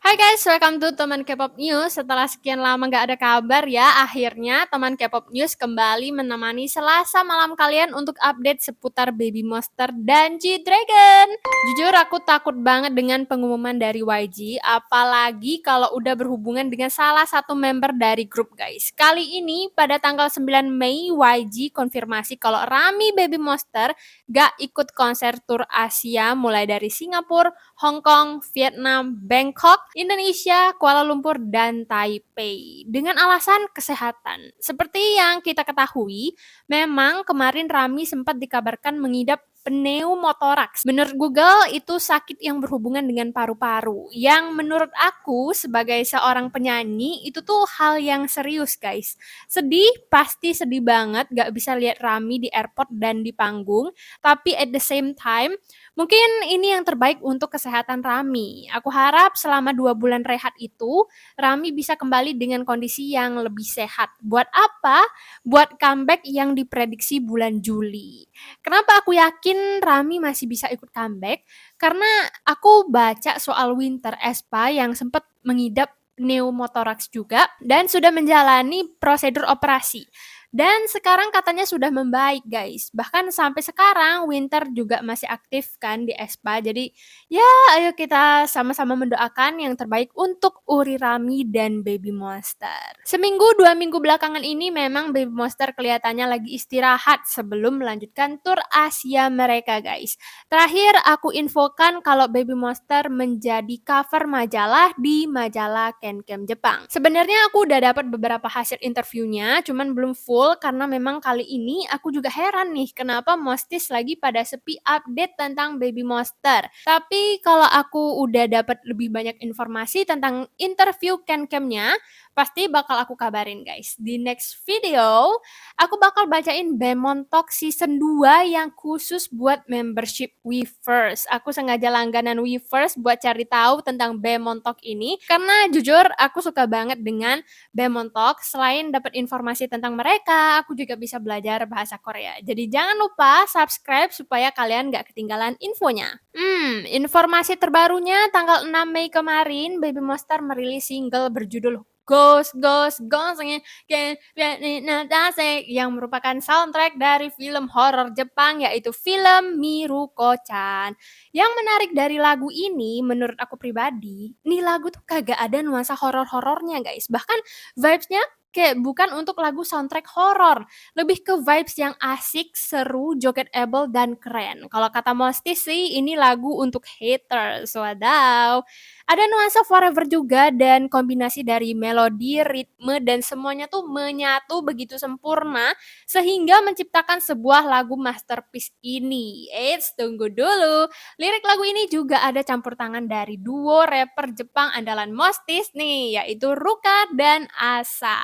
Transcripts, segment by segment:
Hai guys, welcome to Teman K-pop News. Setelah sekian lama nggak ada kabar ya, akhirnya Teman K-pop News kembali menemani Selasa malam kalian untuk update seputar Baby Monster dan G-Dragon. Jujur aku takut banget dengan pengumuman dari YG, apalagi kalau udah berhubungan dengan salah satu member dari grup guys. Kali ini pada tanggal 9 Mei, YG konfirmasi kalau Rami Baby Monster gak ikut konser tur Asia mulai dari Singapura, Hong Kong, Vietnam, Bangkok, Indonesia, Kuala Lumpur, dan Taipei. Dengan alasan kesehatan. Seperti yang kita ketahui, memang kemarin Rami sempat dikabarkan mengidap pneumotoraks. Menurut Google, itu sakit yang berhubungan dengan paru-paru. Yang menurut aku sebagai seorang penyanyi, itu tuh hal yang serius guys. Sedih, pasti sedih banget gak bisa lihat Rami di airport dan di panggung. Tapi at the same time, mungkin ini yang terbaik untuk kesehatan Rami. Aku harap selama 2 bulan rehat itu, Rami bisa kembali dengan kondisi yang lebih sehat. Buat apa? Buat comeback yang diprediksi bulan Juli. Kenapa aku yakin Rami masih bisa ikut comeback? Karena aku baca soal Winter Aespa yang sempat mengidap pneumotoraks juga dan sudah menjalani prosedur operasi. Dan sekarang katanya sudah membaik guys. Bahkan sampai sekarang Winter juga masih aktif kan di Aespa. Jadi ya ayo kita sama-sama mendoakan yang terbaik untuk Uri Rami dan Baby Monster. Seminggu 2 minggu belakangan ini memang Baby Monster kelihatannya lagi istirahat sebelum melanjutkan tur Asia mereka guys. Terakhir aku infokan kalau Baby Monster menjadi cover majalah di majalah Kencam Jepang. Sebenarnya aku udah dapat beberapa hasil interviewnya, cuman belum full karena memang kali ini aku juga heran nih kenapa Mostis lagi pada sepi update tentang Baby Monster. Tapi kalau aku udah dapat lebih banyak informasi tentang interview Kencamnya, pasti bakal aku kabarin guys. Di next video, aku bakal bacain Bemon Talk Season 2 yang khusus buat membership Weverse. Aku sengaja langganan Weverse buat cari tahu tentang Bemon Talk ini karena jujur aku suka banget dengan Bemon Talk. Selain dapat informasi tentang mereka, aku juga bisa belajar bahasa Korea. Jadi jangan lupa subscribe supaya kalian gak ketinggalan infonya. Informasi terbarunya tanggal 6 Mei kemarin, Baby Monster merilis single berjudul Ghost Ghost Ghost yang merupakan soundtrack dari film horor Jepang yaitu film Miruko-chan. Yang menarik dari lagu ini menurut aku pribadi, nih lagu tuh kagak ada nuansa horor-horornya guys. Bahkan vibes-nya kayak bukan untuk lagu soundtrack horor, lebih ke vibes yang asik, seru, jogetable dan keren. Kalau kata Mostis sih ini lagu untuk haters. Wadaw. Ada nuansa Forever juga dan kombinasi dari melodi, ritme, dan semuanya tuh menyatu begitu sempurna sehingga menciptakan sebuah lagu masterpiece ini. Eits, tunggu dulu. Lirik lagu ini juga ada campur tangan dari duo rapper Jepang andalan Mostis nih, yaitu Ruka dan Asa.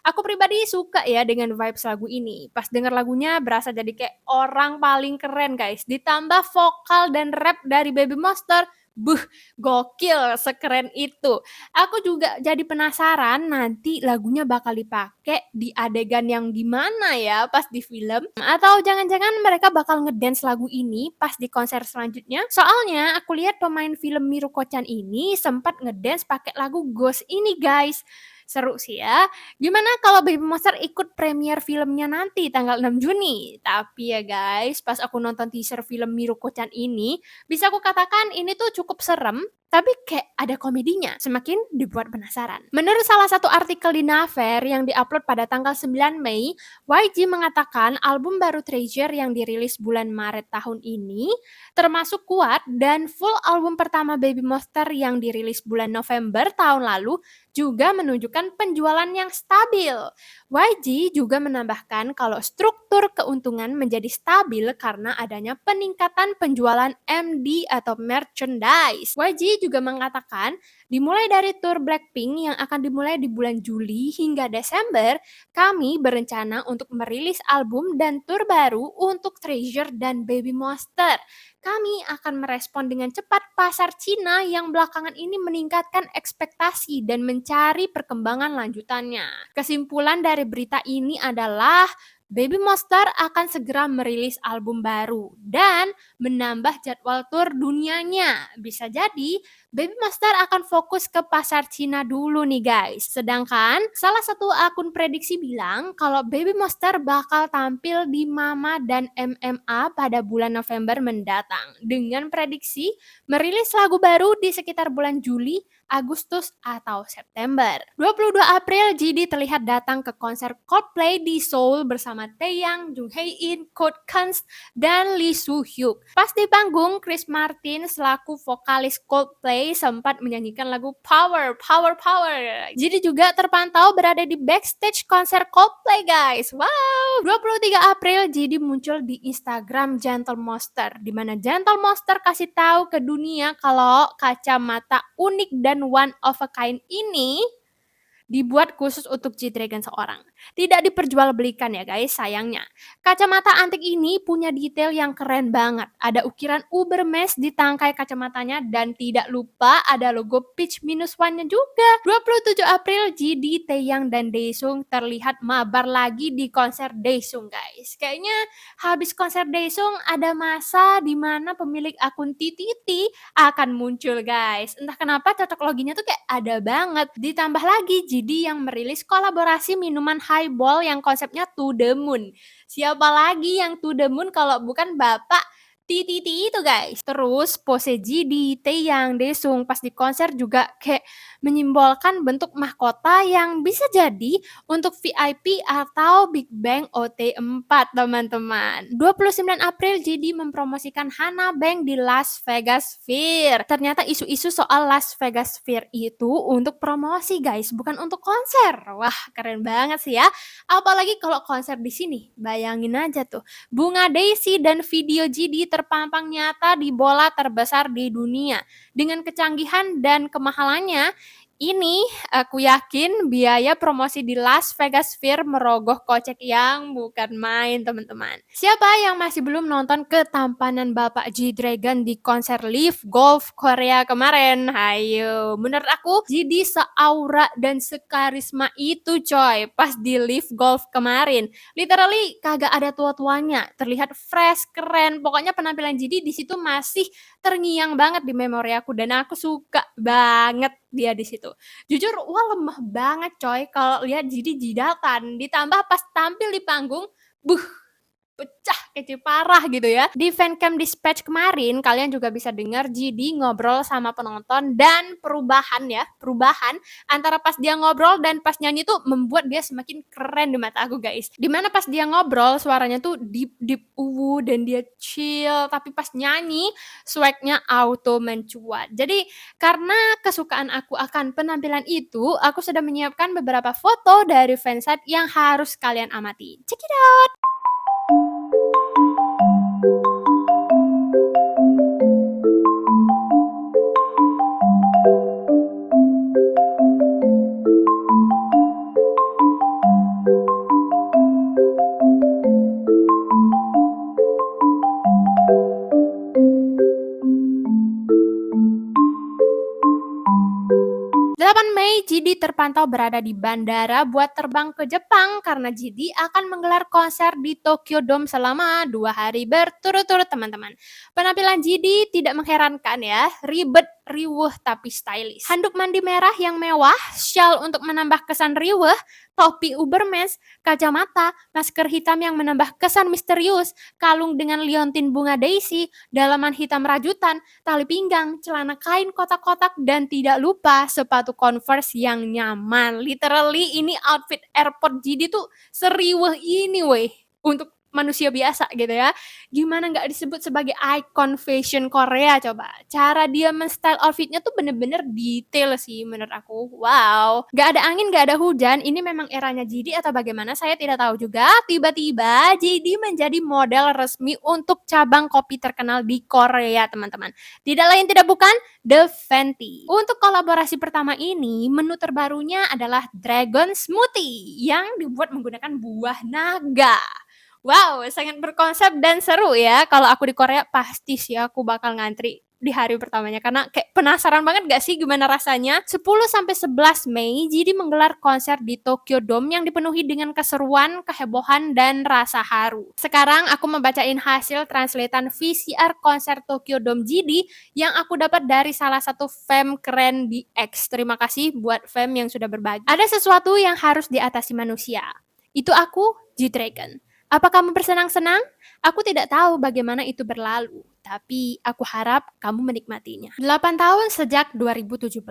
Aku pribadi suka ya dengan vibes lagu ini. Pas denger lagunya berasa jadi kayak orang paling keren guys. Ditambah vokal dan rap dari Baby Monster, buh, gokil, sekeren itu. Aku juga jadi penasaran nanti lagunya bakal dipakai di adegan yang gimana ya pas di film. Atau jangan-jangan mereka bakal ngedance lagu ini pas di konser selanjutnya. Soalnya aku lihat pemain film Miruko-chan ini sempat ngedance pakai lagu Ghost ini guys. Seru sih ya. Gimana kalau Baby Monster ikut premier filmnya nanti tanggal 6 Juni? Tapi ya guys, pas aku nonton teaser film Miruko-chan ini, bisa aku katakan ini tuh cukup serem, tapi kayak ada komedinya, semakin dibuat penasaran. Menurut salah satu artikel di Naver yang diupload pada tanggal 9 Mei, YG mengatakan album baru Treasure yang dirilis bulan Maret tahun ini termasuk kuat dan full album pertama Baby Monster yang dirilis bulan November tahun lalu juga menunjukkan penjualan yang stabil. YG juga menambahkan kalau struktur keuntungan menjadi stabil karena adanya peningkatan penjualan MD atau merchandise. YG juga mengatakan dimulai dari tour Blackpink yang akan dimulai di bulan Juli hingga Desember, kami berencana untuk merilis album dan tour baru untuk Treasure dan Baby Monster. Kami akan merespon dengan cepat pasar Cina yang belakangan ini meningkatkan ekspektasi dan mencari perkembangan lanjutannya. Kesimpulan dari berita ini adalah Baby Monster akan segera merilis album baru dan menambah jadwal tur dunianya. Bisa jadi Baby Monster akan fokus ke pasar Cina dulu nih guys. Sedangkan salah satu akun prediksi bilang kalau Baby Monster bakal tampil di Mama dan MMA pada bulan November mendatang. Dengan prediksi merilis lagu baru di sekitar bulan Juli, Agustus, atau September. 22 April, GD terlihat datang ke konser Coldplay di Seoul bersama Taeyang, Jung Hae-in, Code Kunst, dan Lee Soo-hyuk. Pas di panggung, Chris Martin selaku vokalis Coldplay sempat menyanyikan lagu Power, Power, Power. GD juga terpantau berada di backstage konser Coldplay guys. Wow! 23 April, GD muncul di Instagram Gentle Monster, di mana Gentle Monster kasih tahu ke dunia kalau kacamata unik dan one of a kind ini dibuat khusus untuk G-Dragon seorang. Tidak diperjualbelikan ya guys, sayangnya. Kacamata antik ini punya detail yang keren banget. Ada ukiran Ubermesh di tangkai kacamatanya dan tidak lupa ada logo Peach minus one-nya juga. 27 April, GD, Taeyang, dan Daesung terlihat mabar lagi di konser Daesung guys. Kayaknya habis konser Daesung ada masa di mana pemilik akun Titi akan muncul guys. Entah kenapa cocok loginya tuh kayak ada banget. Ditambah lagi GD yang merilis kolaborasi minuman highball yang konsepnya to the moon. Siapa lagi yang to the moon kalau bukan Bapak Titi itu guys. Terus pose GD, Taeyang, Daesung pas di konser juga kayak menyimbolkan bentuk mahkota yang bisa jadi untuk VIP atau Big Bang OT4 teman-teman. 29 April GD mempromosikan Hana Bank di Las Vegas Fair. Ternyata isu-isu soal Las Vegas Fair itu untuk promosi guys, bukan untuk konser. Wah, keren banget sih ya. Apalagi kalau konser di sini. Bayangin aja tuh, bunga Daisy dan video GD terpampang nyata di bola terbesar di dunia. Dengan kecanggihan dan kemahalannya, ini aku yakin biaya promosi di Las Vegas Fair merogoh kocek yang bukan main teman-teman. Siapa yang masih belum nonton ketampanan Bapak G-Dragon di konser Live Golf Korea kemarin? Hayo, menurut aku GD seaura dan sekarisma itu coy pas di Live Golf kemarin. Literally kagak ada tua-tuanya, terlihat fresh, keren. Pokoknya penampilan GD di situ masih terngiang banget di memori aku dan aku suka banget dia di situ. Jujur, wah lemah banget coy kalau lihat Jidi jidakan. Ditambah pas tampil di panggung, buh, pecah kece parah gitu ya. Di Fancam Dispatch kemarin kalian juga bisa dengar GD ngobrol sama penonton dan perubahan antara pas dia ngobrol dan pas nyanyi tuh membuat dia semakin keren di mata aku guys. Dimana pas dia ngobrol suaranya tuh deep dan dia chill, tapi pas nyanyi swagnya auto mencuat. Jadi karena kesukaan aku akan penampilan itu, aku sudah menyiapkan beberapa foto dari fansite yang harus kalian amati. Check it out! 8 Mei, GD terpantau berada di bandara buat terbang ke Jepang karena GD akan menggelar konser di Tokyo Dome selama 2 hari berturut-turut teman-teman. Penampilan GD tidak mengherankan ya, ribet, riuh tapi stylish. Handuk mandi merah yang mewah, shawl untuk menambah kesan riuh, topi Ubermesh, kacamata, masker hitam yang menambah kesan misterius, kalung dengan liontin bunga Daisy, dalaman hitam rajutan, tali pinggang, celana kain kotak-kotak, dan tidak lupa sepatu Converse yang nyaman. Literally ini outfit airport GD tuh seriweh ini weh untuk manusia biasa gitu ya. Gimana nggak disebut sebagai icon fashion Korea coba. Cara dia men-style outfitnya tuh bener-bener detail sih menurut aku. Wow. Nggak ada angin, nggak ada hujan. Ini memang eranya GD atau bagaimana saya tidak tahu juga. Tiba-tiba GD menjadi model resmi untuk cabang kopi terkenal di Korea teman-teman. Tidak lain tidak bukan The Fenty. Untuk kolaborasi pertama ini, menu terbarunya adalah Dragon Smoothie yang dibuat menggunakan buah naga. Wow, sangat berkonsep dan seru ya. Kalau aku di Korea pasti sih aku bakal ngantri di hari pertamanya karena kayak penasaran banget gak sih gimana rasanya. 10 sampai 11 Mei JIDI menggelar konser di Tokyo Dome yang dipenuhi dengan keseruan, kehebohan, dan rasa haru. Sekarang aku membacain hasil translatean VCR konser Tokyo Dome JIDI yang aku dapat dari salah satu fam keren di X. Terima kasih buat fam yang sudah berbagi. Ada sesuatu yang harus diatasi manusia. Itu aku, G-Dragon. Apa kamu bersenang-senang? Aku tidak tahu bagaimana itu berlalu, tapi aku harap kamu menikmatinya. 8 tahun sejak 2017.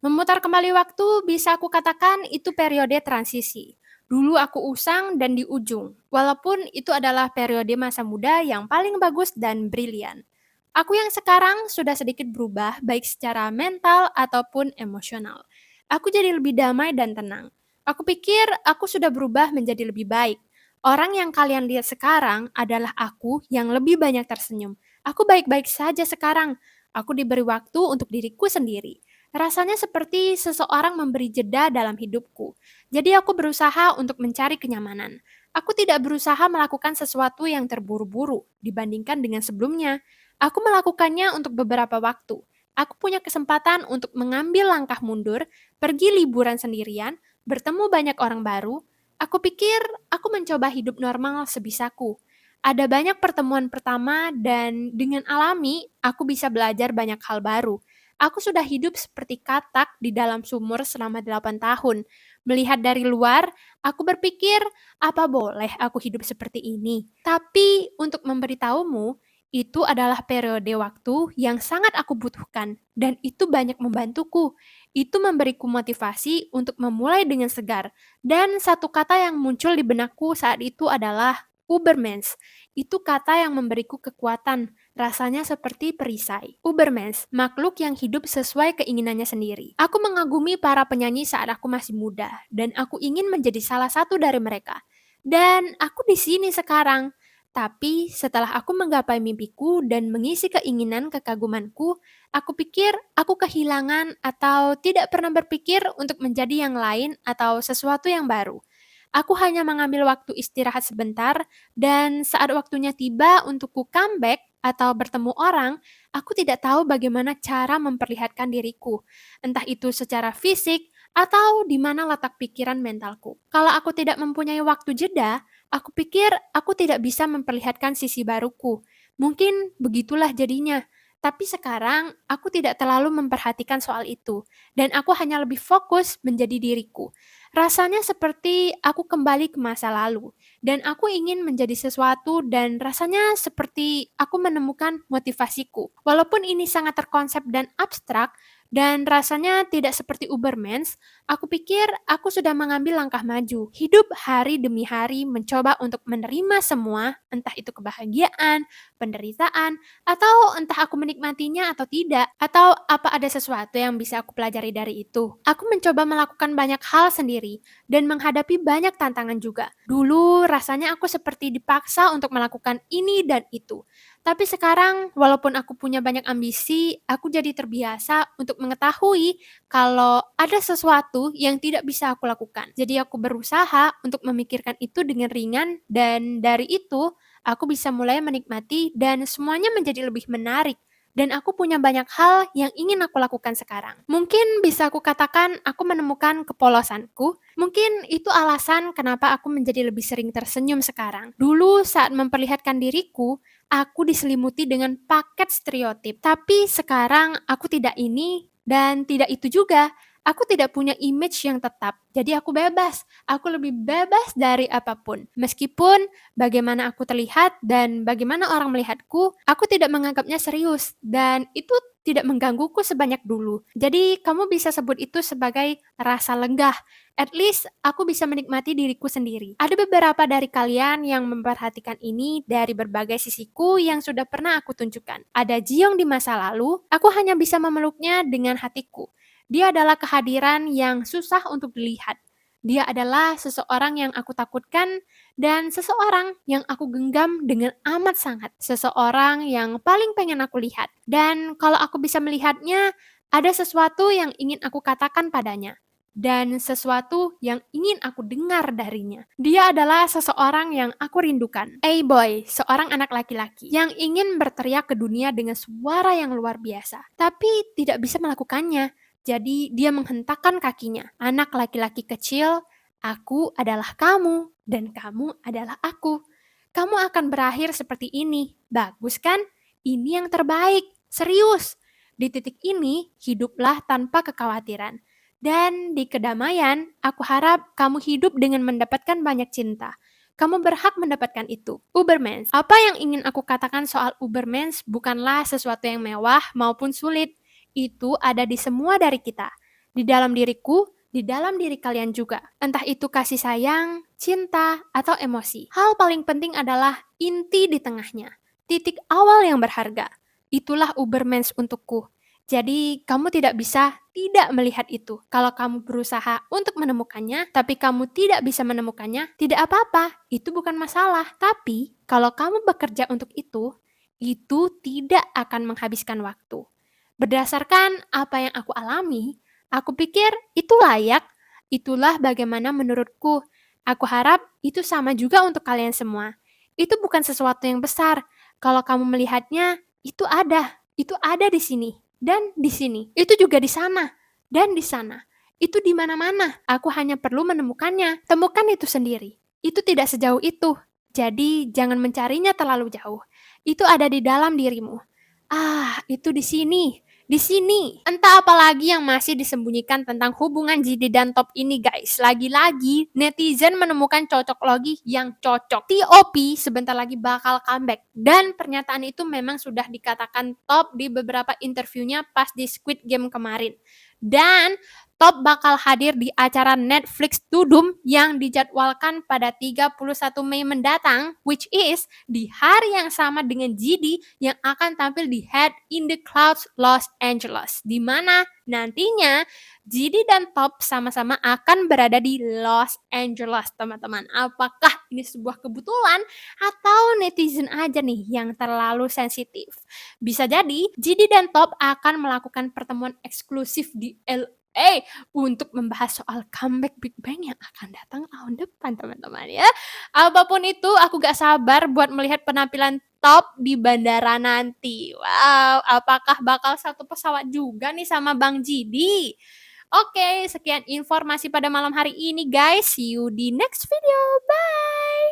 Memutar kembali waktu bisa aku katakan itu periode transisi. Dulu aku usang dan di ujung, walaupun itu adalah periode masa muda yang paling bagus dan brilian. Aku yang sekarang sudah sedikit berubah baik secara mental ataupun emosional. Aku jadi lebih damai dan tenang. Aku pikir aku sudah berubah menjadi lebih baik. Orang yang kalian lihat sekarang adalah aku yang lebih banyak tersenyum. Aku baik-baik saja sekarang. Aku diberi waktu untuk diriku sendiri. Rasanya seperti seseorang memberi jeda dalam hidupku. Jadi aku berusaha untuk mencari kenyamanan. Aku tidak berusaha melakukan sesuatu yang terburu-buru dibandingkan dengan sebelumnya. Aku melakukannya untuk beberapa waktu. Aku punya kesempatan untuk mengambil langkah mundur, pergi liburan sendirian, bertemu banyak orang baru. Aku pikir aku mencoba hidup normal sebisaku. Ada banyak pertemuan pertama dan dengan alami aku bisa belajar banyak hal baru. Aku sudah hidup seperti katak di dalam sumur selama 8 tahun. Melihat dari luar, aku berpikir apa boleh aku hidup seperti ini. Tapi untuk memberitahumu, itu adalah periode waktu yang sangat aku butuhkan dan itu banyak membantuku. Itu memberiku motivasi untuk memulai dengan segar. Dan satu kata yang muncul di benakku saat itu adalah Ubermensch. Itu kata yang memberiku kekuatan, rasanya seperti perisai. Ubermensch, makhluk yang hidup sesuai keinginannya sendiri. Aku mengagumi para penyanyi saat aku masih muda, dan aku ingin menjadi salah satu dari mereka. Dan aku di sini sekarang. Tapi setelah aku menggapai mimpiku dan mengisi keinginan kekagumanku, aku pikir aku kehilangan atau tidak pernah berpikir untuk menjadi yang lain atau sesuatu yang baru. Aku hanya mengambil waktu istirahat sebentar, dan saat waktunya tiba untuk ku comeback atau bertemu orang, aku tidak tahu bagaimana cara memperlihatkan diriku, entah itu secara fisik atau di mana letak pikiran mentalku. Kalau aku tidak mempunyai waktu jeda, aku pikir aku tidak bisa memperlihatkan sisi baruku. Mungkin begitulah jadinya. Tapi sekarang aku tidak terlalu memperhatikan soal itu, dan aku hanya lebih fokus menjadi diriku. Rasanya seperti aku kembali ke masa lalu, dan aku ingin menjadi sesuatu dan rasanya seperti aku menemukan motivasiku. Walaupun ini sangat terkonsep dan abstrak, dan rasanya tidak seperti Ubermensch, aku pikir aku sudah mengambil langkah maju. Hidup hari demi hari mencoba untuk menerima semua, entah itu kebahagiaan, penderitaan, atau entah aku menikmatinya atau tidak, atau apa ada sesuatu yang bisa aku pelajari dari itu. Aku mencoba melakukan banyak hal sendiri dan menghadapi banyak tantangan juga. Dulu rasanya aku seperti dipaksa untuk melakukan ini dan itu. Tapi sekarang, walaupun aku punya banyak ambisi, aku jadi terbiasa untuk mengetahui kalau ada sesuatu yang tidak bisa aku lakukan. Jadi aku berusaha untuk memikirkan itu dengan ringan dan dari itu aku bisa mulai menikmati dan semuanya menjadi lebih menarik. Dan aku punya banyak hal yang ingin aku lakukan sekarang. Mungkin bisa aku katakan aku menemukan kepolosanku. Mungkin itu alasan kenapa aku menjadi lebih sering tersenyum sekarang. Dulu saat memperlihatkan diriku, aku diselimuti dengan paket stereotip. Tapi sekarang aku tidak ini dan tidak itu juga. Aku tidak punya image yang tetap. Jadi aku bebas. Aku lebih bebas dari apapun. Meskipun bagaimana aku terlihat dan bagaimana orang melihatku, aku tidak menganggapnya serius dan itu tidak menggangguku sebanyak dulu. Jadi kamu bisa sebut itu sebagai rasa lenggah. At least aku bisa menikmati diriku sendiri. Ada beberapa dari kalian yang memperhatikan ini dari berbagai sisiku yang sudah pernah aku tunjukkan. Ada Jiong di masa lalu, aku hanya bisa memeluknya dengan hatiku. Dia adalah kehadiran yang susah untuk dilihat. Dia adalah seseorang yang aku takutkan dan seseorang yang aku genggam dengan amat sangat. Seseorang yang paling pengen aku lihat. Dan kalau aku bisa melihatnya, ada sesuatu yang ingin aku katakan padanya. dan sesuatu yang ingin aku dengar darinya. Dia adalah seseorang yang aku rindukan. A-boy, seorang anak laki-laki yang ingin berteriak ke dunia dengan suara yang luar biasa, tapi tidak bisa melakukannya. Jadi dia menghentakkan kakinya. Anak laki-laki kecil, aku adalah kamu dan kamu adalah aku. Kamu akan berakhir seperti ini. Bagus kan? Ini yang terbaik. Serius. Di titik ini, hiduplah tanpa kekhawatiran. Dan di kedamaian, aku harap kamu hidup dengan mendapatkan banyak cinta. Kamu berhak mendapatkan itu. Ubermans. Apa yang ingin aku katakan soal Ubermans bukanlah sesuatu yang mewah maupun sulit. Itu ada di semua dari kita. Di dalam diriku, di dalam diri kalian juga. Entah itu kasih sayang, cinta, atau emosi. Hal paling penting adalah inti di tengahnya. Titik awal yang berharga. Itulah Ubermans untukku. Jadi, kamu tidak bisa tidak melihat itu. Kalau kamu berusaha untuk menemukannya, tapi kamu tidak bisa menemukannya, tidak apa-apa. Itu bukan masalah. Tapi, kalau kamu bekerja untuk itu tidak akan menghabiskan waktu. Berdasarkan apa yang aku alami, aku pikir itu layak. Itulah bagaimana menurutku. Aku harap itu sama juga untuk kalian semua. Itu bukan sesuatu yang besar. Kalau kamu melihatnya, itu ada. Itu ada di sini. Dan di sini. Itu juga di sana. Dan di sana. Itu di mana-mana. Aku hanya perlu menemukannya. Temukan itu sendiri. Itu tidak sejauh itu. Jadi jangan mencarinya terlalu jauh. Itu ada di dalam dirimu. Ah, itu di sini. Di sini. Entah apa lagi yang masih disembunyikan tentang hubungan Jidi dan Top ini guys. Lagi-lagi netizen menemukan cocok logi yang cocok. TOP sebentar lagi bakal comeback. Dan pernyataan itu memang sudah dikatakan Top di beberapa interviewnya pas di Squid Game kemarin. Dan Top bakal hadir di acara Netflix Tudum yang dijadwalkan pada 31 Mei mendatang, which is di hari yang sama dengan GD yang akan tampil di Head in the Clouds Los Angeles, di mana nantinya GD dan Top sama-sama akan berada di Los Angeles, teman-teman. Apakah ini sebuah kebetulan atau netizen aja nih yang terlalu sensitif? Bisa jadi GD dan Top akan melakukan pertemuan eksklusif di LA untuk membahas soal comeback Big Bang yang akan datang tahun depan, teman-teman ya. Apapun itu, aku gak sabar buat melihat penampilan Top di bandara nanti. Wow, apakah bakal satu pesawat juga nih sama Bang Jidi? Oke, sekian informasi pada malam hari ini guys. See you di next video. Bye!